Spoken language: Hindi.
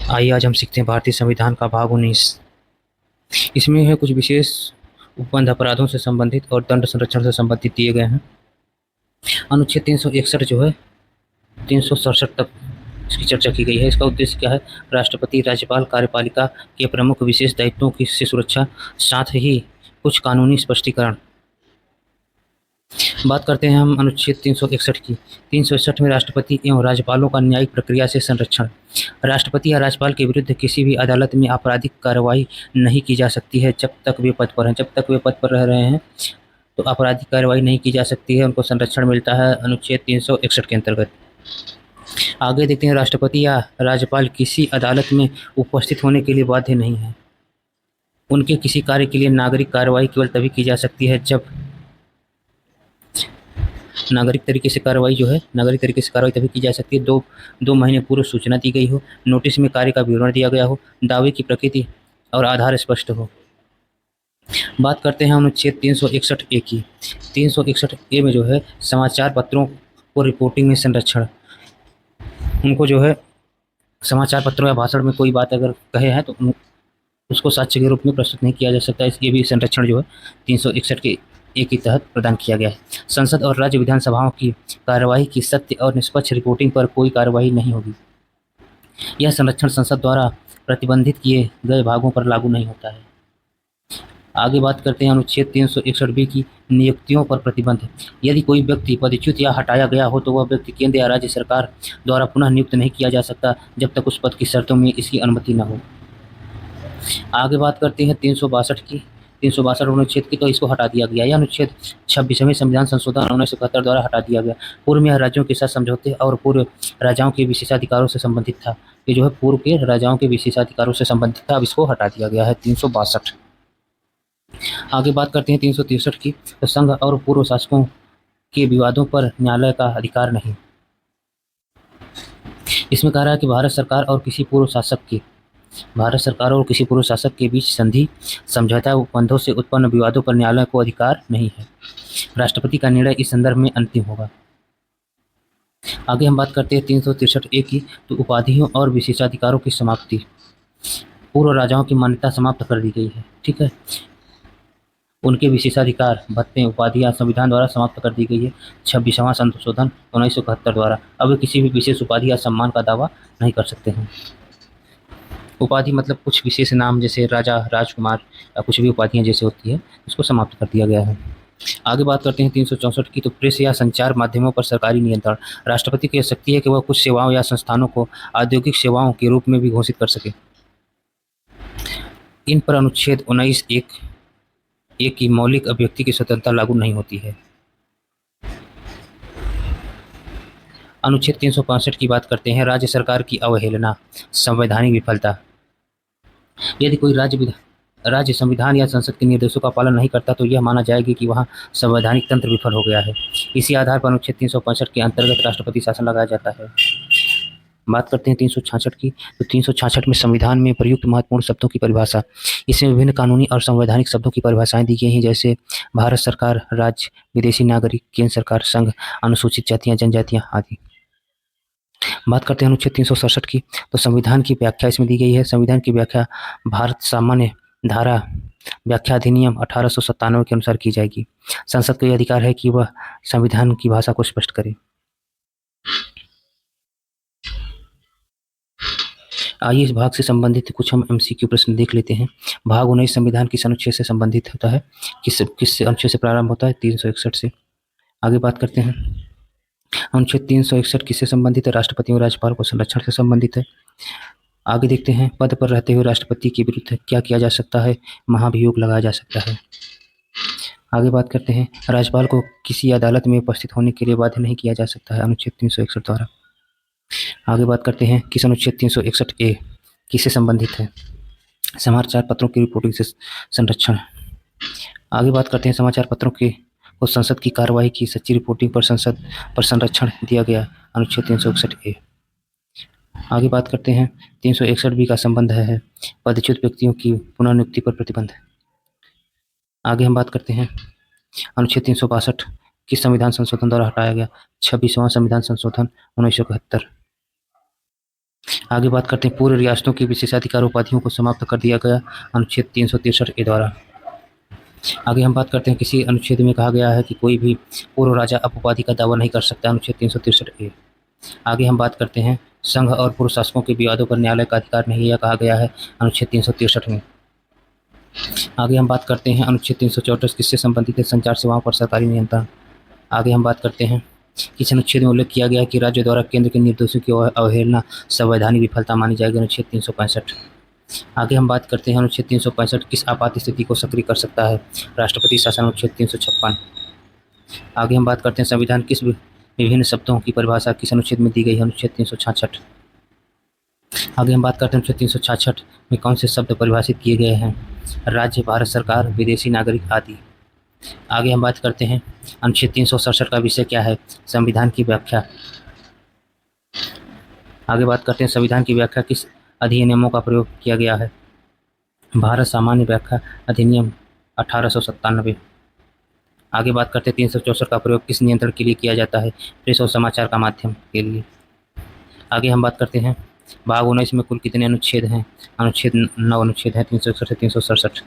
आइए आज हम सीखते हैं भारतीय संविधान का भाग 19। इसमें है कुछ विशेष उपबंध अपराधों से संबंधित और दंड संरक्षण से संबंधित दिए गए हैं। अनुच्छेद 361 जो है 367 तक इसकी चर्चा की गई है। इसका उद्देश्य क्या है? राष्ट्रपति, राज्यपाल, कार्यपालिका के प्रमुख विशेष दायित्वों की से सुरक्षा, साथ ही कुछ कानूनी स्पष्टीकरण। बात करते हैं हम अनुच्छेद 361 की। 361 में राष्ट्रपति एवं राज्यपालों का न्यायिक प्रक्रिया से संरक्षण। राष्ट्रपति या राज्यपाल के विरुद्ध किसी भी अदालत में आपराधिक कार्रवाई नहीं की जा सकती है जब तक वे पद पर हैं। जब तक वे पद पर रह रहे हैं तो आपराधिक कार्रवाई नहीं की जा सकती है। उनको संरक्षण मिलता है अनुच्छेद 361 के अंतर्गत। आगे देखते हैं, राष्ट्रपति या राज्यपाल किसी अदालत में उपस्थित होने के लिए बाध्य नहीं है। उनके किसी कार्य के लिए नागरिक कार्रवाई केवल तभी की जा सकती है जब नागरिक तरीके से कार्रवाई तभी की जा सकती है दो महीने पूर्व सूचना दी गई हो, नोटिस में कार्य का विवरण दिया गया हो, दावे की प्रकृति और आधार स्पष्ट हो। बात करते हैं अनुच्छेद 361 ए की। 361 ए में जो है समाचार पत्रों को रिपोर्टिंग में संरक्षण। उनको जो है समाचार पत्रों या भाषण में कोई बात अगर कहे हैं तो उसको साक्ष्य के रूप में प्रस्तुत नहीं किया जा सकता। इसके भी संरक्षण जो है 361 के एक के तहत प्रदान किया गया है। संसद और राज्य विधानसभाओं की कार्यवाही की सत्य और निष्पक्ष रिपोर्टिंग पर कोई कार्यवाही नहीं होगी। यह संरक्षण संसद द्वारा प्रतिबंधित किए गए भागों पर लागू नहीं होता है। आगे बात करते हैं अनुच्छेद 361 बी की नियुक्तियों पर प्रतिबंध। यदि कोई व्यक्ति पदच्युत या हटाया गया हो तो वह व्यक्ति केंद्र या राज्य सरकार द्वारा पुनः नियुक्त नहीं किया जा सकता जब तक उस पद की शर्तों में इसकी अनुमति न हो। आगे बात करते हैं 362 की। 362 अनुच्छेद की, तो इसको हटा दिया गया। यह अनुच्छेद 26वें संविधान संशोधन 1971 द्वारा हटा दिया गया। पूर्व में यह राज्यों के साथ समझौते और पूर्व राजाओं के विशेषाधिकारों से संबंधित था। ये जो है पूर्व के राजाओं के विशेषाधिकारों से संबंधित था, अब इसको हटा दिया गया है 362। आगे बात करते हैं 363 की। तो संघ और पूर्व शासकों के विवादों पर न्यायालय का अधिकार नहीं। इसमें कह रहा है कि भारत सरकार और किसी पूर्व शासक के बीच संधि, समझौता, उपबंधों से उत्पन्न विवादों पर न्यायालय को अधिकार नहीं है। राष्ट्रपति का निर्णय इस संदर्भ में अंतिम होगा। आगे हम बात करते हैं 363 ए की। तो उपाधियों और विशेषाधिकारों की समाप्ति। पूर्व राजाओं की मान्यता समाप्त कर दी गई है। ठीक है, उनके विशेषाधिकार, भत्ते, उपाधियां संविधान द्वारा समाप्त कर दी गई है 26वां संशोधन 1971 द्वारा। अब वे किसी भी विशेष उपाधि या सम्मान का दावा नहीं कर सकते हैं। उपाधि मतलब कुछ विशेष नाम, जैसे राजा, राजकुमार या कुछ भी उपाधियां जैसे होती है, उसको समाप्त कर दिया गया है। आगे बात करते हैं 364 की। तो प्रेस या संचार माध्यमों पर सरकारी नियंत्रण। राष्ट्रपति की शक्ति है कि वह कुछ सेवाओं या संस्थानों को औद्योगिक सेवाओं के रूप में भी घोषित कर सके। इन पर अनुच्छेद 19(1) की मौलिक अभिव्यक्ति की स्वतंत्रता लागू नहीं होती है। अनुच्छेद 365 की बात करते हैं। राज्य सरकार की अवहेलना, संवैधानिक विफलता। यदि कोई राज्य संविधान या संसद के निर्देशों का पालन नहीं करता तो यह माना जाएगा कि वहाँ संवैधानिक तंत्र विफल हो गया है। इसी आधार पर अनुच्छेद 365 के अंतर्गत राष्ट्रपति शासन लगाया जाता है। बात करते हैं 366 की। तो 366 में संविधान में प्रयुक्त महत्वपूर्ण शब्दों की परिभाषा। इसमें विभिन्न कानूनी और संवैधानिक शब्दों की परिभाषाएं दी गई हैं, जैसे भारत सरकार, राज्य, विदेशी नागरिक, केंद्र सरकार, संघ, अनुसूचित जातियां, जनजातियां आदि। बात करते हैं अनुच्छेद 367 की। तो संविधान की व्याख्या इसमें दी गई है। संविधान की व्याख्या भारत सामान्य धारा व्याख्या अधिनियम 1897 के अनुसार की जाएगी। संसद को यह अधिकार है कि वह संविधान की भाषा को स्पष्ट करे। आइए इस भाग से संबंधित कुछ हम एमसीक्यू प्रश्न देख लेते हैं। भाग 19 संविधान किस अनुच्छेद से संबंधित होता है? किस अनुच्छेद से प्रारंभ होता है? 361 से। आगे बात करते हैं अनुच्छेद 361 किससे संबंधित है? राष्ट्रपति और राज्यपाल को संरक्षण से संबंधित है। आगे देखते हैं, पद पर रहते हुए राष्ट्रपति के विरुद्ध क्या किया जा सकता है? महाभियोग लगाया जा सकता है। आगे बात करते हैं, राज्यपाल को किसी अदालत में उपस्थित होने के लिए बाध्य नहीं किया जा सकता है अनुच्छेद 361 द्वारा। आगे बात करते हैं, किस अनुच्छेद 361 ए किससे संबंधित है? समाचार पत्रों की रिपोर्टिंग से संरक्षण। आगे बात करते हैं, समाचार पत्रों को संसद की कार्यवाही की सच्ची रिपोर्टिंग पर संसद पर संरक्षण दिया गया अनुच्छेद 361 ए। आगे बात करते हैं, 361 बी का संबंध है पदच्युत व्यक्तियों की पुनर्नियुक्ति पर प्रतिबंध। आगे हम बात करते हैं अनुच्छेद 362 किस संविधान संशोधन द्वारा हटाया गया? 26वां संविधान संशोधन 1971। आगे बात करते हैं, पूर्व रियासतों की विशेषाधिकार उपाधियों को समाप्त कर दिया गया अनुच्छेद 363 के द्वारा। आगे हम बात करते हैं, किसी अनुच्छेद में कहा गया है कि कोई भी पूर्व राजा अब उपाधि का दावा नहीं कर सकता, अनुच्छेद 363 ए। आगे हम बात करते हैं, संघ और पूर्व शासकों के विवादों पर न्यायालय का अधिकार नहीं, यह कहा गया है अनुच्छेद 363 में। आगे हम बात करते हैं, अनुच्छेद 364 किससे संबंधित है, संचार सेवाओं पर सरकारी नियंत्रण। आगे हम बात करते हैं, किस अनुच्छेद में उल्लेख किया गया है कि राज्य द्वारा केंद्र के निर्देशों की अवहेलना संवैधानिक विफलता मानी जाएगी, अनुच्छेद 365। आगे हम बात करते हैं, अनुच्छेद 365 किस आपात स्थिति को सक्रिय कर सकता है, राष्ट्रपति शासन, अनुच्छेद 356। आगे हम बात करते हैं, संविधान किस विभिन्न शब्दों की परिभाषा किस अनुच्छेद में दी गई है, अनुच्छेद 366। आगे हम बात करते हैं, अनुच्छेद 366 में कौन से शब्द परिभाषित किए गए हैं, राज्य, भारत सरकार, विदेशी नागरिक आदि। आगे हम बात करते हैं, अनुच्छेद 367 का विषय क्या है, संविधान की व्याख्या। आगे बात करते हैं, संविधान की व्याख्या किस अधिनियमों का प्रयोग किया गया है, भारत सामान्य व्याख्या अधिनियम 1897। आगे बात करते हैं, 364 का प्रयोग किस नियंत्रण के लिए किया जाता है, प्रेस और समाचार का माध्यम के लिए। आगे हम बात करते हैं, भाग 19 में कुल कितने अनुच्छेद हैं, अनुच्छेद 9 अनुच्छेद हैं, 361 से 367।